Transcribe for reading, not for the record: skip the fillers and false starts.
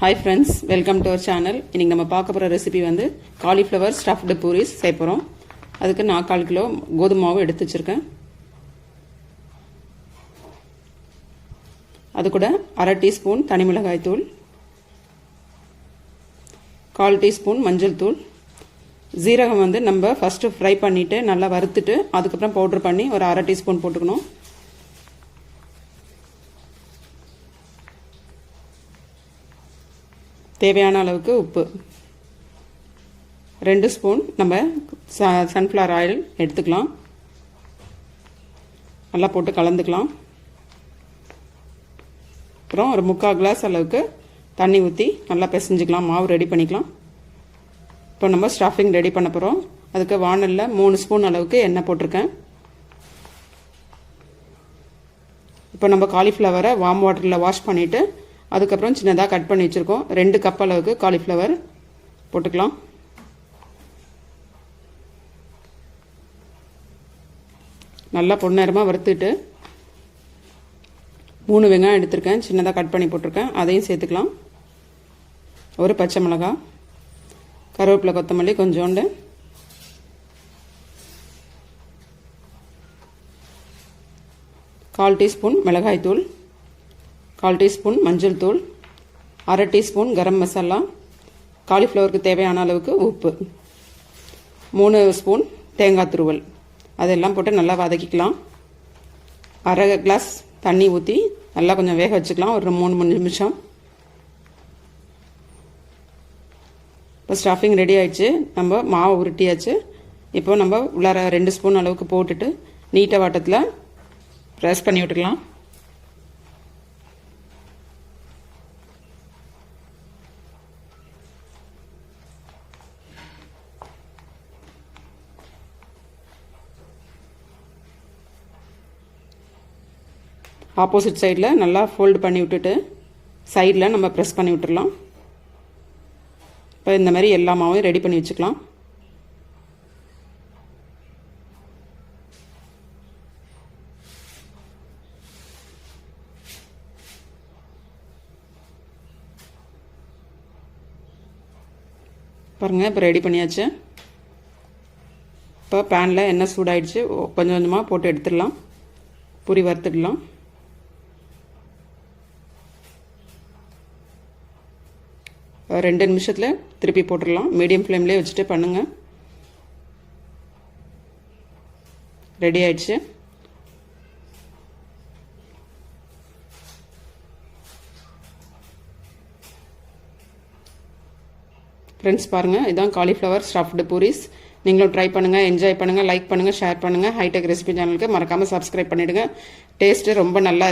Hi friends, welcome to our channel. இன்னைக்கு நம்ம பார்க்க போற ரெசிபி வந்து காலிஃப்ளவர் ஸ்டஃப்டு பூரிஸ் செய்ய போறோம். அதுக்கு நான் 1/4 கிலோ கோதுமை மாவு எடுத்து வச்சிருக்கேன். அது கூட 1/2 டீஸ்பூன் தனி மிளகாய் தூள், 1/4 டீஸ்பூன் மஞ்சள் தூள், ஜீரகம் வந்து நம்ம ஃபர்ஸ்ட் ஃப்ரை பண்ணிட்டு நல்லா வறுத்துட்டு அதுக்கு அப்புறம் பவுடர் பண்ணி ஒரு 1/2 டீஸ்பூன் போட்டுக்கணும். தேவையான அளவுக்கு உப்பு, 2 ஸ்பூன் நம்ம சன்ஃப்ளவர் ஆயில் எடுத்துக்கலாம். நல்லா போட்டு கலந்துக்கலாம். அப்புறம் ஒரு 3/4 கிளாஸ் அளவுக்கு தண்ணி ஊற்றி நல்லா பிசைஞ்சிக்கலாம். மாவு ரெடி பண்ணிக்கலாம். இப்போ நம்ம ஸ்டஃபிங் ரெடி பண்ண போகிறோம். அதுக்கு வானலில் 3 ஸ்பூன் அளவுக்கு எண்ணெய் போட்டிருக்கேன். இப்போ நம்ம காலிஃப்ளவரை வார்ம் வாட்டரில் வாஷ் பண்ணிவிட்டு அதுக்கப்புறம் சின்னதாக கட் பண்ணி வச்சுருக்கோம். 2 கப் அளவுக்கு காலிஃப்ளவர் போட்டுக்கலாம். நல்லா பொன்னேரமாக வறுத்துட்டு 3 வெங்காயம் எடுத்திருக்கேன், சின்னதாக கட் பண்ணி போட்டிருக்கேன், அதையும் சேர்த்துக்கலாம். ஒரு பச்சை மிளகாய், கருவேப்பிலை, கொத்தமல்லி கொஞ்சோண்டு, கால் டீஸ்பூன் மிளகாய் தூள், 1/4 டீஸ்பூன் மஞ்சள் தூள், 1/2 டீஸ்பூன் கரம் மசாலா, காலிஃப்ளவருக்கு தேவையான அளவுக்கு உப்பு, 3 ஸ்பூன் தேங்காய் துருவல், அதெல்லாம் போட்டு நல்லா வதக்கிக்கலாம். 1/2 கிளாஸ் தண்ணி ஊற்றி நல்லா கொஞ்சம் வேக வச்சுக்கலாம். ஒரு 3 நிமிஷம். இப்போ ஸ்டஃபிங் ரெடி ஆயிடுச்சு. நம்ம மாவு உருட்டியாச்சு. இப்போ நம்ம உள்ளார 2 ஸ்பூன் அளவுக்கு போட்டுட்டு நீட்ட வாட்டத்தில் ப்ரெஸ் பண்ணி விட்டுக்கலாம். ஆப்போசிட் சைடில் நல்லா ஃபோல்டு பண்ணி விட்டுட்டு சைடில் நம்ம ப்ரெஸ் பண்ணி விட்டுடலாம். இப்போ இந்த மாதிரி எல்லா மாவையும் ரெடி பண்ணி வச்சுக்கலாம். பாருங்கள், இப்போ ரெடி பண்ணியாச்சு. இப்போ பேனில் எண்ணெய் சூடாயிடுச்சு. கொஞ்சம் கொஞ்சமாக போட்டு எடுத்துடலாம். பூரி வறுத்துடலாம். ஒரு 2 நிமிஷத்தில் திருப்பி போட்டுடலாம். மீடியம் ஃப்ளேம்லேயே வச்சுட்டு பண்ணுங்கள். ரெடி ஆயிடுச்சு. ஃப்ரெண்ட்ஸ் பாருங்கள், இதுதான் காலிஃப்ளவர் ஸ்டஃப்டு பூரிஸ். நீங்களும் ட்ரை பண்ணுங்கள், என்ஜாய் பண்ணுங்கள், லைக் பண்ணுங்கள், ஷேர் பண்ணுங்கள். ஹைடெக் ரெசிபி சேனலுக்கு மறக்காமல் சப்ஸ்கிரைப் பண்ணிவிடுங்க. டேஸ்ட்டு ரொம்ப நல்லா இருக்கும்.